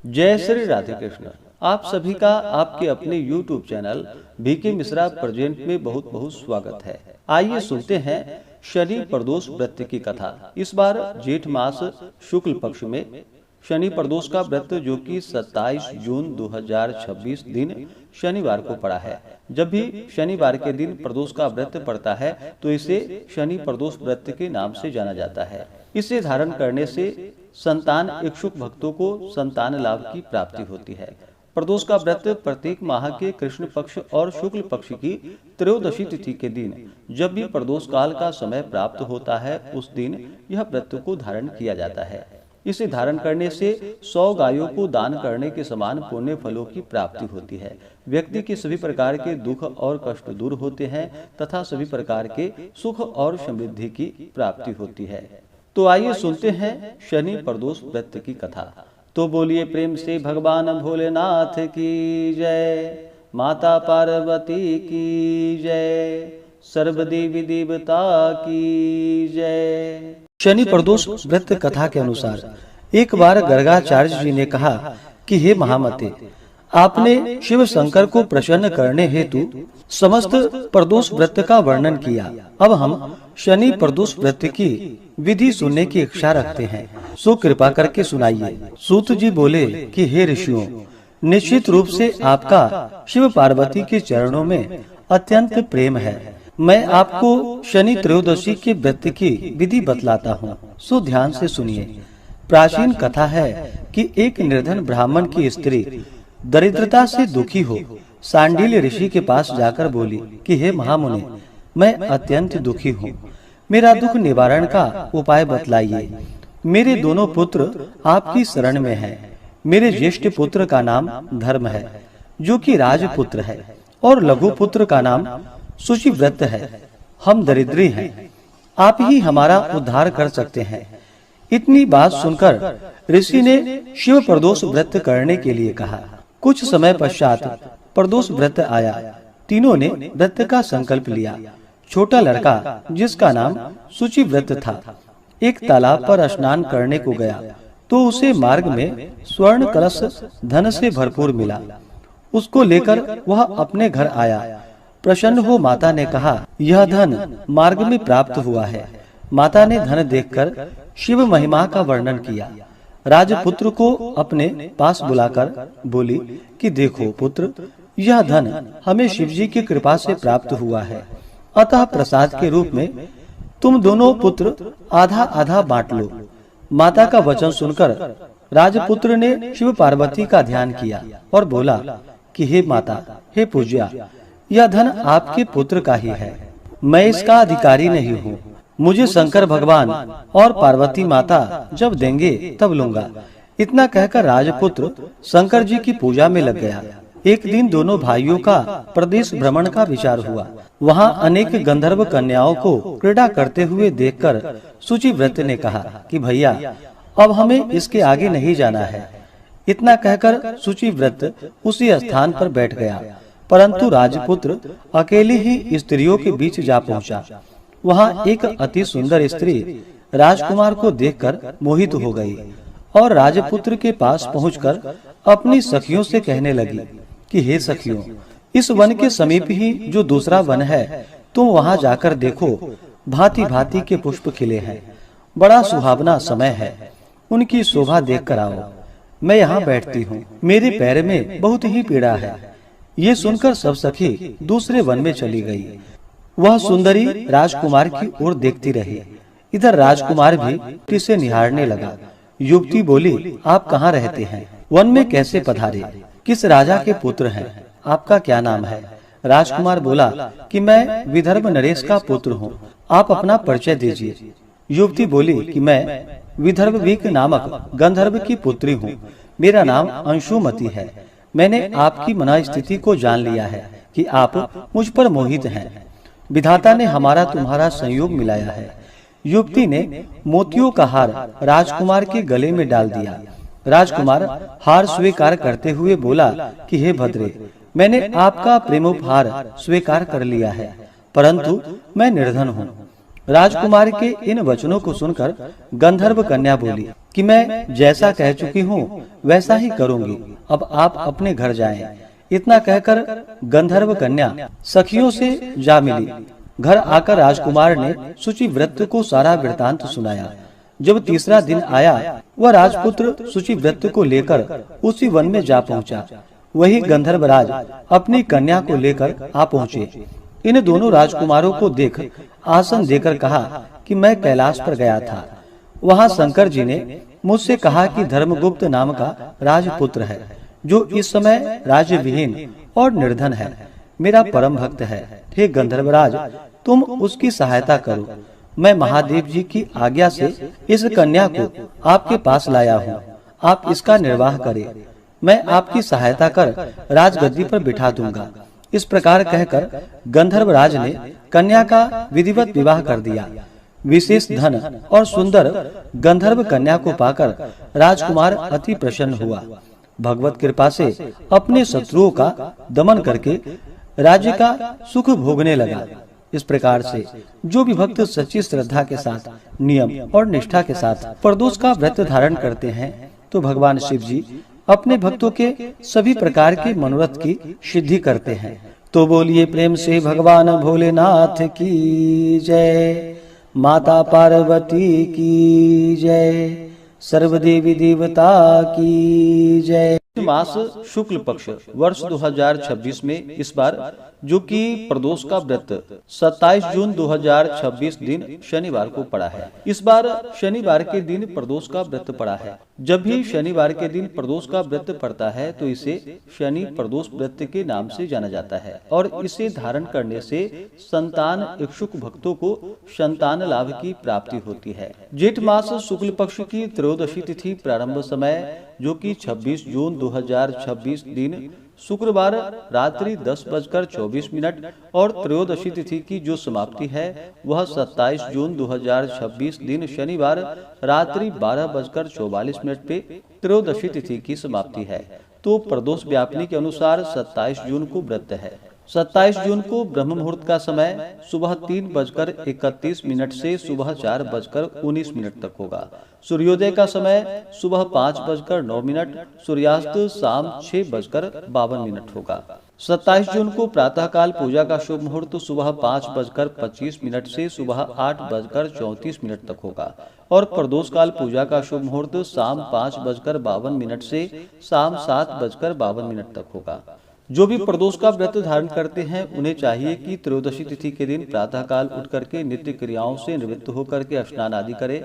जय श्री राधे कृष्ण। आप सभी का आपके अपने YouTube channel B K Mishra present में बहुत बहुत स्वागत है। आइए सुनते हैं शनि प्रदोष व्रत की कथा। इस बार जेठ मास शुक्ल पक्ष में शनि प्रदोष का व्रत जो कि 27 जून 2026 दिन शनिवार को पड़ा है। जब भी शनिवार के दिन प्रदोष का व्रत पड़ता है तो इसे शनि प्रदोष व्रत के नाम से जाना जाता है। इसे धारण करने से संतान इच्छुक भक्तों को संतान लाभ की प्राप्ति होती है। प्रदोष का व्रत प्रत्येक माह के कृष्ण पक्ष और शुक्ल पक्ष की त्रयोदशी तिथि के दिन जब भी प्रदोष काल का समय प्राप्त होता है उस दिन यह व्रत को धारण किया जाता है। इसे धारण करने से 100 गायों को दान करने के समान पुण्य फलों की प्राप्ति होती है। व्यक्ति के सभी प्रकार के दुख और कष्ट दूर होते हैं तथा सभी प्रकार के सुख और समृद्धि की प्राप्ति होती है। तो आइए सुनते हैं शनि प्रदोष व्रत की कथा। तो बोलिए प्रेम से भगवान भोलेनाथ की जय, माता पार्वती की जय, सर्व देवी देवता की जय। शनि प्रदोष व्रत कथा के अनुसार एक बार गर्गाचार्य जी ने कहा कि हे महामते, आपने शिव शंकर को प्रसन्न करने हेतु समस्त प्रदोष व्रत का वर्णन किया। अब हम शनि प्रदोष व्रत की विधि सुनने की इच्छा रखते हैं, सो कृपा करके सुनाइए। सूत जी बोले कि हे ऋषियों, निश्चित रूप से आपका शिव पार्वती के चरणों में अत्यंत प्रेम है। मैं आपको शनि त्रयोदशी के व्रत की विधि बतलाता हूँ, सो ध्यान से सुनिए। प्राचीन कथा है कि एक निर्धन ब्राह्मण की स्त्री दरिद्रता से दुखी हो सांडिल्य ऋषि के पास जाकर बोली कि हे महामुनि, मैं अत्यंत दुखी हूँ, मेरा दुख निवारण का उपाय बतलाइए। मेरे दोनों पुत्र आपकी शरण में हैं। मेरे ज्येष्ठ पुत्र का नाम धर्म है जो कि राजपुत्र है, और लघु पुत्र का नाम शुचिव्रत है। हम दरिद्री हैं, आप ही हमारा उद्धार कर सकते हैं। इतनी बात सुनकर ऋषि ने शिव प्रदोष व्रत करने के लिए कहा। कुछ समय पश्चात प्रदोष व्रत आया। तीनों ने व्रत का संकल्प लिया। छोटा लड़का जिसका नाम शुचिव्रत था एक तालाब पर स्नान करने को गया तो उसे मार्ग में स्वर्ण कलश धन से भरपूर मिला। उसको लेकर वह अपने घर आया। प्रसन्न हो माता ने कहा, यह धन मार्ग में प्राप्त हुआ है। माता ने धन देखकर शिव महिमा का वर्णन किया। राजपुत्र को अपने पास बुलाकर बोली कि देखो पुत्र, यह धन हमें शिवजी की कृपा से प्राप्त हुआ है, अतः प्रसाद के रूप में तुम दोनों पुत्र आधा आधा बांट लो। माता का वचन सुनकर राजपुत्र ने शिव पार्वती का ध्यान किया और बोला कि हे माता, हे पूज्या, यह धन आपके पुत्र का ही है, मैं इसका अधिकारी नहीं हूँ। मुझे शंकर भगवान और पार्वती माता जब देंगे तब लूंगा। इतना कहकर राजपुत्र शंकर जी की पूजा में लग गया। एक दिन दोनों भाइयों का प्रदेश भ्रमण का विचार हुआ। वहाँ अनेक गंधर्व कन्याओं को क्रीड़ा करते हुए देखकर शुचिव्रत ने कहा कि भैया, अब हमें इसके आगे नहीं जाना है। इतना कहकर शुचिव्रत उसी स्थान पर बैठ गया, परंतु राजपुत्र अकेले ही स्त्रियों के बीच जा पहुंचा। वहाँ एक अति सुंदर स्त्री राजकुमार को देखकर मोहित हो गई और राजपुत्र के पास पहुंचकर अपनी सखियों से कहने लगी कि हे सखियों, इस वन के समीप ही जो दूसरा वन है तुम वहाँ जाकर देखो, भांति भांति के पुष्प खिले हैं, बड़ा सुहावना समय है, उनकी शोभा देख कर आओ। मैं यहाँ बैठती हूँ, मेरे पैर में बहुत ही पीड़ा है। ये सुनकर सब सखी दूसरे वन में चली गई। वह सुंदरी राजकुमार की ओर देखती रही। इधर राजकुमार भी उसे निहारने लगा। युवती बोली, आप कहाँ रहते हैं? वन में कैसे पधारे? किस राजा के पुत्र हैं? आपका क्या नाम है? राजकुमार बोला कि मैं विदर्भ नरेश का पुत्र हूँ, आप अपना परिचय दीजिए। युवती बोली कि मैं विदर्भवीक नामक गंधर्व की पुत्री हूँ, मेरा नाम अंशुमती है। मैंने आपकी मनस्थिति को जान लिया है कि आप मुझ पर मोहित हैं। विधाता ने हमारा तुम्हारा संयोग मिलाया है। युवती ने मोतियों का हार राजकुमार के गले में डाल दिया। राजकुमार हार स्वीकार करते हुए बोला कि हे भद्रे, मैंने आपका प्रेमोपहार स्वीकार कर लिया है, परंतु मैं निर्धन हूँ। राजकुमार के इन वचनों को सुनकर गंधर्व कन्या बोली कि मैं जैसा कह चुकी हूँ वैसा ही करूंगी, अब आप अपने घर जाएं। इतना कहकर गंधर्व कन्या सखियों से जा मिली। घर आकर राजकुमार ने शुचिव्रत को सारा वृतांत सुनाया। जब तीसरा दिन आया, वह राजपुत्र शुचिव्रत को लेकर उसी वन में जा पहुंचा। वही गंधर्वराज अपनी कन्या को लेकर आ पहुँचे। इन दोनों राजकुमारों को देख आसन देकर कहा कि मैं कैलाश पर गया था। वहाँ शंकर जी ने मुझसे कहा कि धर्मगुप्त नाम का राजपुत्र है, जो इस समय राज्य विहीन और निर्धन है, मेरा परम भक्त है। हे गंधर्वराज, तुम उसकी सहायता करो। मैं महादेव जी की आज्ञा से इस कन्या को आपके पास लाया हूँ, आप इसका निर्वाह करें। मैं आपकी सहायता कर राजगद्दी पर बिठा दूंगा। इस प्रकार कहकर गंधर्वराज ने कन्या का विधिवत विवाह कर दिया। विशेष धन और सुंदर गंधर्व कन्या को पाकर राजकुमार अति प्रसन्न हुआ। भगवत कृपा से अपने शत्रुओं का दमन करके राज्य का सुख भोगने लगा। इस प्रकार से जो भी भक्त सच्ची श्रद्धा के साथ, नियम और निष्ठा के साथ प्रदोष का व्रत धारण करते हैं, तो भगवान शिव जी अपने भक्तों के सभी प्रकार के मनोरथ की सिद्धि करते हैं। तो बोलिए प्रेम से भगवान भोलेनाथ की जय, माता पार्वती की जय, सर्वदेवी देवता की जय। मास शुक्ल पक्ष वर्ष 2026 में इस बार जो कि प्रदोष का व्रत 27 जून 2026 दिन शनिवार को पड़ा है। इस बार शनिवार के दिन प्रदोष का व्रत पड़ा है। जब भी शनिवार के दिन प्रदोष का व्रत पड़ता है तो इसे शनि प्रदोष व्रत के नाम से जाना जाता है और इसे धारण करने से संतान इच्छुक भक्तों को संतान लाभ की प्राप्ति होती है। जेठ मास शुक्ल पक्ष की त्रयोदशी तिथि प्रारंभ समय जो कि 26 जून 2026 दिन शुक्रवार रात्रि 10:24 और त्रयोदशी तिथि की जो समाप्ति है वह 27 जून 2026 दिन शनिवार रात्रि 12:44 पे त्रयोदशी तिथि की समाप्ति है। तो प्रदोष व्यापनी के अनुसार 27 जून को व्रत है। 27 जून को ब्रह्म मुहूर्त का समय सुबह 3:31 से सुबह 4:19 तक होगा। सूर्योदय का समय सुबह 5:09, सूर्यास्त शाम 6:52 होगा। 27 जून को प्रातःकाल पूजा का शुभ मुहूर्त सुबह 5:25 से सुबह 8:34 तक होगा और प्रदोष काल पूजा का शुभ मुहूर्त शाम 5:52 से शाम 7:52 तक होगा। जो भी प्रदोष का व्रत धारण करते हैं उन्हें चाहिए कि त्रयोदशी तिथि के दिन प्रातःकाल उठ करके नित्य क्रियाओं से निवृत्त होकर के स्नान आदि करें,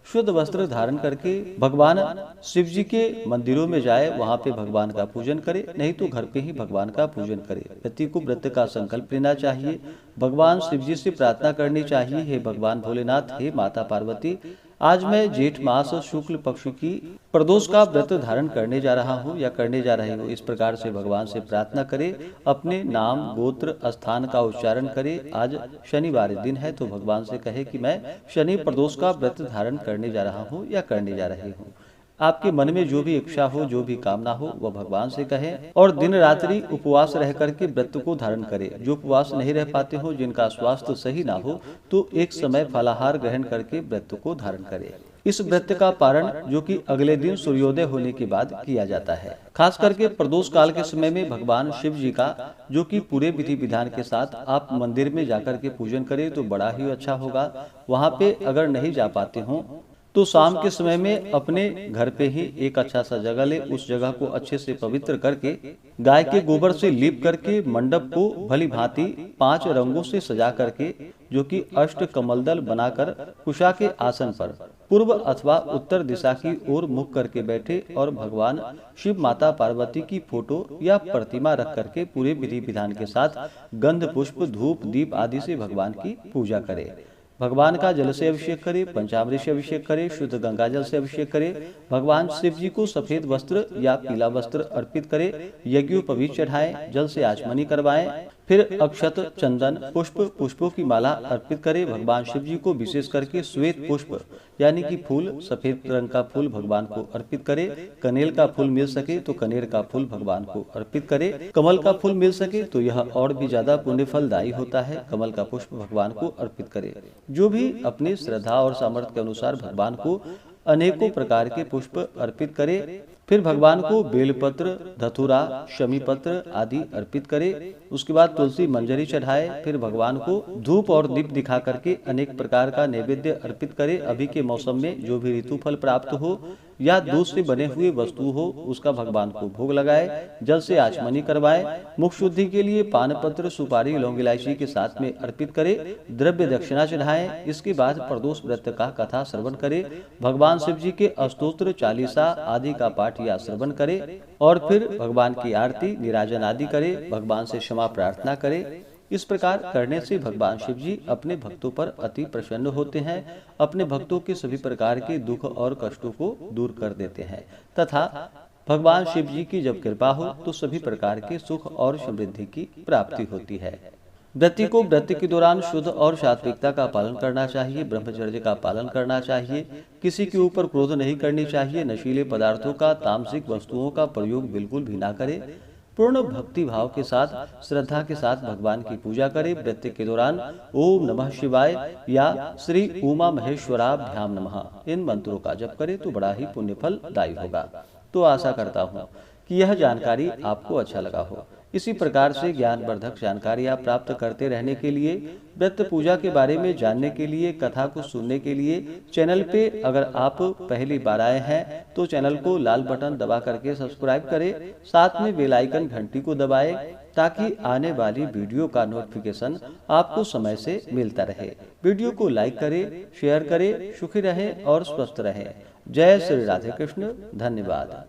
शुद्ध वस्त्र धारण करके भगवान शिव जी के मंदिरों में जाए, वहां पे भगवान का पूजन करे, नहीं तो घर पे ही भगवान का पूजन करे। व्यक्ति को व्रत का संकल्प लेना चाहिए, भगवान शिव जी से प्रार्थना करनी चाहिए, हे भगवान भोलेनाथ, हे माता पार्वती, आज मैं जेठ मास शुक्ल पक्ष की प्रदोष का व्रत धारण करने जा रहा हूँ या करने जा रही हूँ। इस प्रकार से भगवान से प्रार्थना करे, अपने नाम गोत्र स्थान का उच्चारण करे। आज शनिवार दिन है तो भगवान से कहे कि मैं शनि प्रदोष का व्रत धारण करने जा रहा हूँ या करने जा रही हूँ। आपके मन में जो भी इच्छा हो, जो भी कामना हो, वह भगवान से कहें और दिन रात्रि उपवास रह करके व्रत को धारण करें। जो उपवास नहीं रह पाते हो, जिनका स्वास्थ्य सही ना हो, तो एक समय फलाहार ग्रहण करके व्रत को धारण करें। इस व्रत का पारण जो कि अगले दिन सूर्योदय होने के बाद किया जाता है। खास करके प्रदोष काल के समय में भगवान शिव जी का जो कि पूरे विधि विधान के साथ आप मंदिर में जाकर के पूजन करें तो बड़ा ही अच्छा होगा। वहाँ पे अगर नहीं जा पाते हो तो शाम के समय में अपने घर पे ही एक अच्छा सा जगह ले, उस जगह को अच्छे से पवित्र करके गाय के गोबर से लीप करके मंडप को भली भांति 5 रंगों से सजा करके जो कि अष्ट कमलदल बनाकर कुशा के आसन पर पूर्व अथवा उत्तर दिशा की ओर मुख करके बैठे और भगवान शिव माता पार्वती की फोटो या प्रतिमा रख करके पूरे विधि विधान के साथ गंध पुष्प धूप दीप आदि से भगवान की पूजा करे। भगवान का जल से अभिषेक करे, पंचामृत से अभिषेक करे, शुद्ध गंगा जल से अभिषेक करे, भगवान शिव जी को सफेद वस्त्र या पीला वस्त्र अर्पित करे, यज्ञोपवीत चढ़ाएं, जल से आचमनी करवाएं, फिर अक्षत, चंदन, पुष्प, पुष्पों की माला अर्पित करें। भगवान शिव जी को विशेष करके श्वेत पुष्प यानी कि फूल, सफेद रंग का फूल भगवान को अर्पित करें। कनेल का फूल मिल सके तो कनेर का फूल भगवान को अर्पित करें। कमल का फूल मिल सके तो यह और भी ज्यादा पुण्य फलदायी होता है। कमल का पुष्प भगवान को अर्पित करें। जो भी अपनी श्रद्धा और सामर्थ्य के अनुसार भगवान को अनेकों प्रकार के पुष्प अर्पित करें। फिर भगवान को बेलपत्र, धतूरा, शमी पत्र आदि अर्पित करें। उसके बाद तुलसी मंजरी चढ़ाए। फिर भगवान को धूप और दीप दिखा करके अनेक प्रकार का नैवेद्य अर्पित करें। अभी के मौसम में जो भी ऋतु फल प्राप्त हो या दूध से बने हुए वस्तु हो उसका भगवान को भोग लगाए। जल से आचमनी करवाए। मुख शुद्धि के लिए पान पत्र, सुपारी, लौंग, इलायची के साथ में अर्पित करे। द्रव्य दक्षिणा चढ़ाएं। इसके बाद प्रदोष व्रत का कथा श्रवण करे। भगवान शिव जी के अस्तोत्र, चालीसा आदि का पाठ या श्रवण करे और फिर भगवान की आरती, निराजन आदि करे। भगवान से क्षमा प्रार्थना करे। इस प्रकार करने से भगवान शिव जी अपने भक्तों पर अति प्रसन्न होते हैं। अपने भक्तों के सभी प्रकार के दुख और कष्टों को दूर कर देते हैं तथा भगवान शिव जी की जब कृपा हो तो सभी प्रकार के सुख और समृद्धि की प्राप्ति होती है। व्रती को व्रत के दौरान शुद्ध और सात्विकता का पालन करना चाहिए। ब्रह्मचर्य का पालन करना चाहिए। किसी के ऊपर क्रोध नहीं करनी चाहिए। नशीले पदार्थों का, तामसिक वस्तुओं का प्रयोग बिल्कुल भी ना करें। पूर्ण भक्ति भाव के साथ, श्रद्धा के साथ भगवान की पूजा करें। व्रत के दौरान ओम नमः शिवाय या श्री उमा महेश्वराभ्याम नमः इन मंत्रों का जप करें तो बड़ा ही पुण्य फलदायी होगा। तो आशा करता हूँ कि यह जानकारी आपको अच्छा लगा हो। इसी प्रकार से ज्ञानवर्धक जानकारियाँ प्राप्त करते रहने के लिए, व्रत पूजा के बारे में जानने के लिए, कथा को सुनने के लिए चैनल पे अगर आप पहली बार आए हैं तो चैनल को लाल बटन दबा करके सब्सक्राइब करें। साथ में बेल आइकन घंटी को दबाएं ताकि आने वाली वीडियो का नोटिफिकेशन आपको समय से मिलता रहे। वीडियो को लाइक करें, शेयर करें। सुखी रहें और स्वस्थ रहें। जय श्री राधे कृष्ण। धन्यवाद।